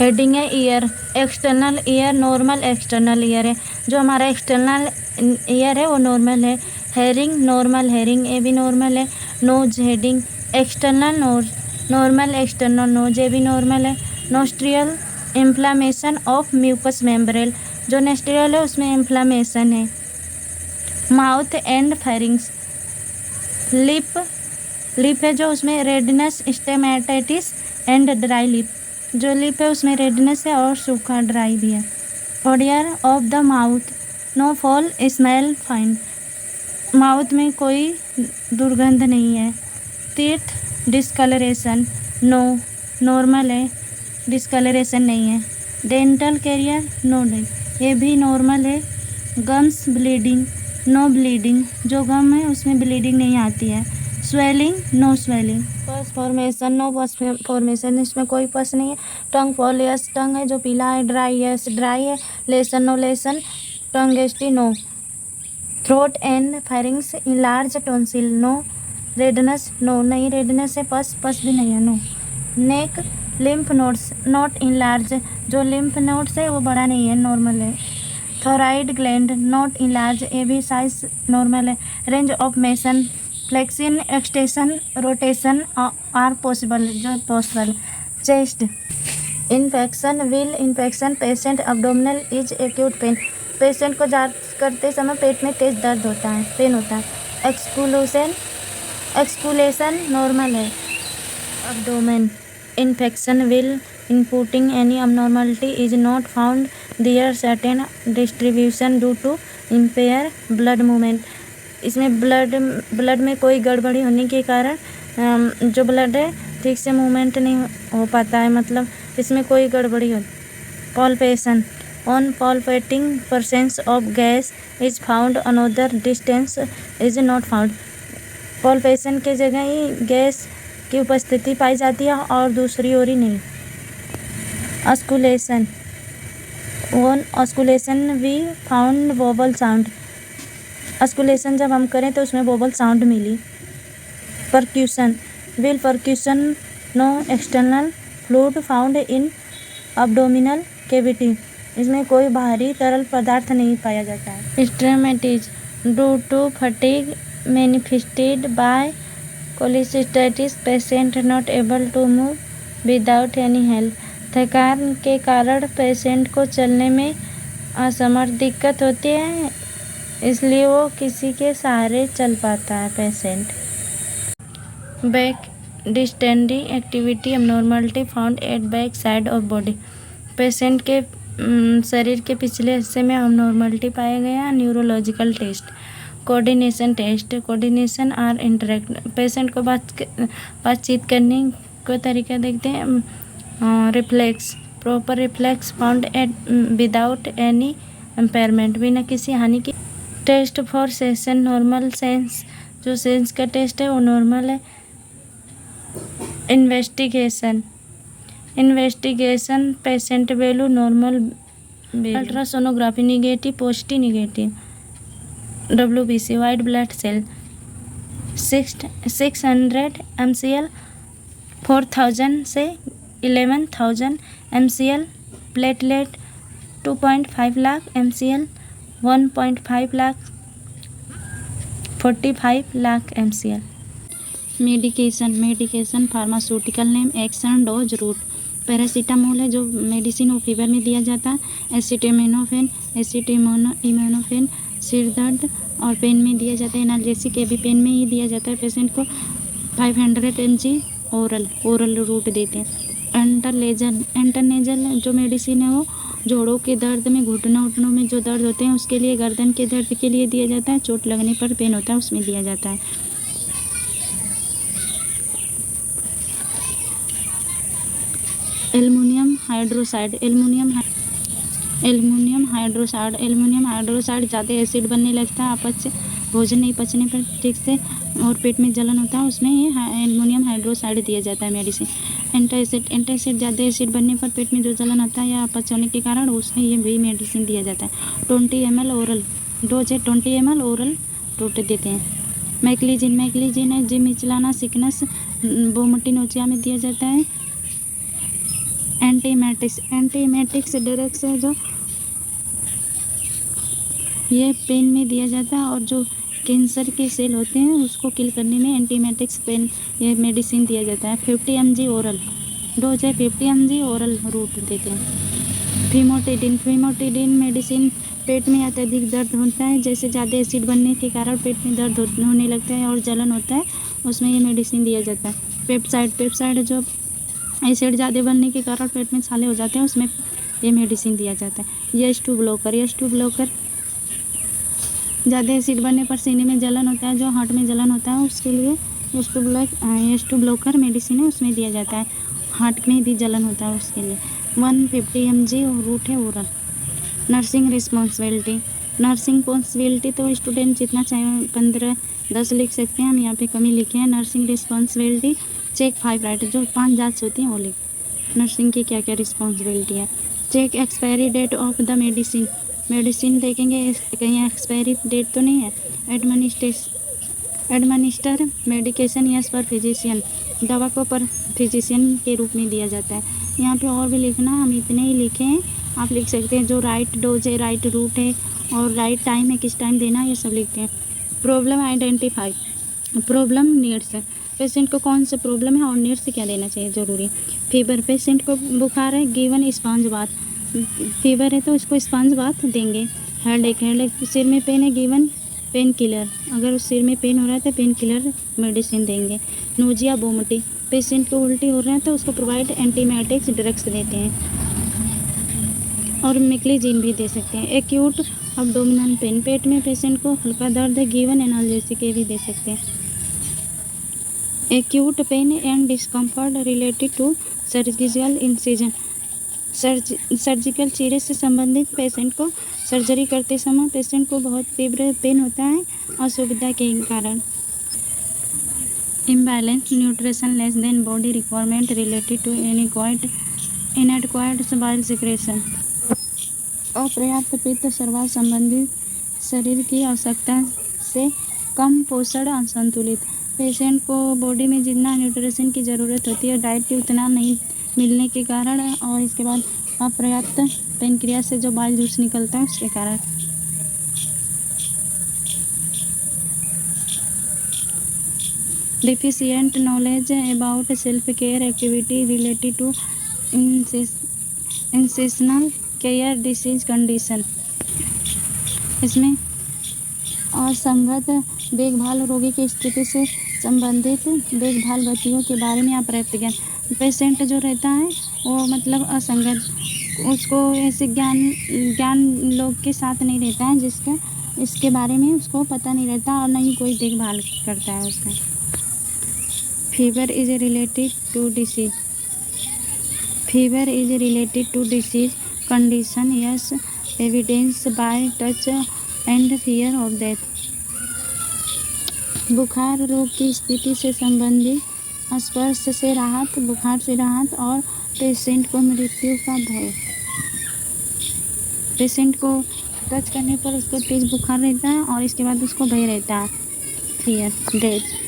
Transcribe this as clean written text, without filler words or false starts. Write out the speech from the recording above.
Heading है year, external ear, normal external ear है। जो हमारा एक्सटर्नल ईयर है वो नॉर्मल है। हेरिंग, नॉर्मल हेरिंग, ये भी नॉर्मल है। Nose, heading, external nose, normal external nose, ये भी नॉर्मल है। Nostril, inflammation of mucous membrane, जो नोस्ट्रियल है उसमें इन्फ्लामेशन है। Mouth and pharynx, lip, lip है जो उसमें redness, stomatitis and dry lip, जो लिप है उसमें रेडनेस है और सूखा ड्राई भी है। Odour of the mouth, no foul smell find, mouth में कोई दुर्गंध नहीं है। टीथ डिस्कलरेशन, नो, नॉर्मल है, डिस्कलरेशन नहीं है। डेंटल कैरियर, नो डेंट, ये भी नॉर्मल है। गम्स ब्लीडिंग, नो ब्लीडिंग, जो गम है उसमें ब्लीडिंग नहीं आती है। Swelling, no swelling. Pus formation, no pus formation, इसमें कोई पस नहीं है। टंग पॉलियस, टंग है जो पीला है। ड्राई है, ड्राई है। Lesion, no lesion. Tongue tie, no. Throat and pharynx, enlarge tonsil, no. Redness, no, नहीं रेडनेस है। पस, पस भी नहीं है, no. Neck, lymph nodes, not enlarge, जो लिम्फ नोड्स है वो बड़ा नहीं है, नॉर्मल है। थोराइड ग्लैंड, नॉट इनलार्ज, ये भी साइज नॉर्मल है। Range of motion, flexion, extension, rotation are possible, जो possible. Chest infection, will infection, patient abdominal is acute pain, patient को जांच करते समय पेट में तेज दर्द होता है, पेन होता है। एक्सक्लूशन, एक्सक्यूलेशन नॉर्मल है। abdomen infection, will inputting any abnormality is not found there, certain distribution due to impair blood movement, इसमें ब्लड में कोई गड़बड़ी होने के कारण जो ब्लड है ठीक से मूवमेंट नहीं हो पाता है, मतलब इसमें कोई गड़बड़ी हो। पॉल्पेशन, on पॉल्पेटिंग presence of gas is found, another distance is not found, पॉल्पेशन के जगह ही गैस की उपस्थिति पाई जाती है और दूसरी ओर ही नहीं। Auscultation, on auscultation we found wobble sound, auscultation जब हम करें तो उसमें वोबल साउंड मिली। Percussion, will percussion, no external fluid found in abdominal cavity, इसमें कोई बाहरी तरल पदार्थ नहीं पाया जाता है। Extremities, due to fatigue manifested by cholecystitis, patient not able to move without any help, थकान के कारण पेशेंट को चलने में असमर्थ दिक्कत होती है, इसलिए वो किसी के सहारे चल पाता है patient. Back distended activity, abnormality found at back side of body, patient के शरीर के पिछले हिस्से में एबनॉर्मलिटी पाया गया। Neurological test, coordination test, coordination or interact, patient को बातचीत करने का तरीका देखते हैं। Reflex, proper reflex found at without any impairment, बिना किसी हानि के। Test for sense, normal sense, जो सेंस का टेस्ट है वो नॉर्मल है। Investigation, investigation patient value normal. Ultrasonography negative, positive negative. WBC white blood cell 600 mcl, 4000 से 11,000 mcl, platelet 2.5 lakh mcl, 1.5 lakh, 45 lakh mcl। Medication, medication pharmaceutical name, action, dose, route. Paracetamol है जो medicine और fever में दिया जाता है। एसिटामिनोफेन, एसिटामिनोफेन सिर दर्द और पेन में दिया जाता है। एनाल्जेसिक, ये भी पेन में ही दिया जाता है पेशेंट को। 500 mg ओरल रूट देते हैं। एंटरनेजल जो मेडिसिन है वो जोड़ों के दर्द में, घुटनों में जो दर्द होते हैं उसके लिए, गर्दन के दर्द के लिए दिया जाता है। चोट लगने पर पेन होता है उसमें दिया जाता है। एल्युमिनियम हाइड्रोक्साइड, एल्युमिनियम हाइड्रोक्साइड ज़्यादा एसिड बनने लगता है, आपस से भोजन नहीं पचने पर ठीक से और पेट में जलन होता है, उसमें ये एल्युमिनियम हाइड्रोक्साइड दिया जाता है मेडिसिन। एंटासिड ज़्यादा एसिड बनने पर पेट में जो जलन होता है या अपच होने के कारण उसमें ये भी मेडिसिन दिया जाता है। 20 ml ओरल डोज है, 20 ml ओरल रोटे देते हैं। मैक्लीजिन है जिमिचलाना सिकनेस, बोमटी नोचिया में दिया जाता है। एंटीमेटिक्स ड्रग्स है जो ये पेन में दिया जाता है, और जो कैंसर के सेल होते हैं उसको किल करने में एंटीमेटिक्स पेन ये मेडिसिन दिया जाता है। 50 mg ओरल डोज है, 50 mg ओरल रूट देते हैं। फीमोटिडिन मेडिसिन पेट में अत्यधिक दर्द होता है, जैसे ज़्यादा एसिड बनने के कारण पेट में दर्द होने लगता है और जलन होता है, उसमें ये मेडिसिन दिया जाता है। पेप्साइड जो एसिड ज़्यादा बनने के कारण पेट में छाले हो जाते हैं, उसमें ये मेडिसिन दिया जाता है। यस टू ब्लोकर ज़्यादा एसिड बनने पर सीने में जलन होता है, जो हार्ट में जलन होता है, उसके लिए यस टू ब्लोकर मेडिसिन है, उसमें दिया जाता है। हार्ट में भी जलन होता है उसके लिए। 150 mg रूट है ओरल। नर्सिंग रिस्पॉन्सिबिलिटी तो स्टूडेंट जितना चाहे 15-10 लिख सकते हैं, हम यहाँ पे कमी लिखे हैं। नर्सिंग रिस्पॉन्सिबिलिटी चेक 5 राइट, जो 5 जांच होती हैं वो लिख। नर्सिंग की क्या क्या रिस्पॉन्सिबिलिटी है। Check expiry date of the medicine देखेंगे कहीं एक्सपायरी डेट तो नहीं है। Administer medication as per physician, दवा को पर फिजिशियन के रूप में दिया जाता है। यहाँ पे और भी लिखना, हम इतने ही लिखे हैं, आप लिख सकते हैं। जो राइट डोज है, राइट रूट है और राइट टाइम है, किस टाइम देना है, ये सब लिखते हैं। Problem identify, problem needs, patient को कौन सा प्रॉब्लम है और नीड्स क्या देना चाहिए ज़रूरी। फीवर, पेशेंट को बुखार है, गिवन स्पॉन्ज बाथ, फीवर है तो इसको स्पॉन्ज बाथ देंगे। हेडेक, सिर में पेन है, गिवन पेन किलर, अगर उस सिर में पेन हो रहा है तो पेन किलर मेडिसिन देंगे। नोजिया वोमिटिंग, पेशेंट को उल्टी हो रहा है तो उसको प्रोवाइड एंटीमेटिक्स ड्रग्स देते हैं, और मिक्लीजिन भी दे सकते हैं। एक्यूट अब्डोमिनल पेन, पेट में पेशेंट को हल्का दर्द है, गिवन एनाल्जेसिक भी दे सकते हैं। Acute pain and discomfort related to surgical incision, surgical चीरे से संबंधित पेशेंट को सर्जरी करते समय पेशेंट को बहुत तीव्र पेन होता है असुविधा के कारण। Imbalance nutrition less than body requirement related to inadequate bile secretion, अपर्याप्त पित्त स्राव संबंधित शरीर की आवश्यकता से कम पोषण असंतुलित, पेशेंट को बॉडी में जितना न्यूट्रिशन की ज़रूरत होती है डाइट की उतना नहीं मिलने के कारण, और इसके बाद अपर्याप्त पेनक्रियास से जो बाइल जूस निकलता है उसके कारण। Deficient knowledge about self care activity related to incisional care disease condition, इसमें असंगत देखभाल रोगी की स्थिति से संबंधित देखभाल गतियों के बारे में अपर्याप्त ज्ञान, पेशेंट जो रहता है वो मतलब असंगत, उसको ऐसे ज्ञान लोग के साथ नहीं रहता है जिसका इसके बारे में उसको पता नहीं रहता और नहीं कोई देखभाल करता है उसका। Fever is related to disease condition as evidence by touch and fear of death, बुखार रोग की स्थिति से संबंधित स्पर्श से राहत, बुखार से राहत और पेशेंट को मृत्यु का भय, पेशेंट को टच करने पर उसको तेज बुखार रहता है और इसके बाद उसको भय रहता है, फियर डेथ।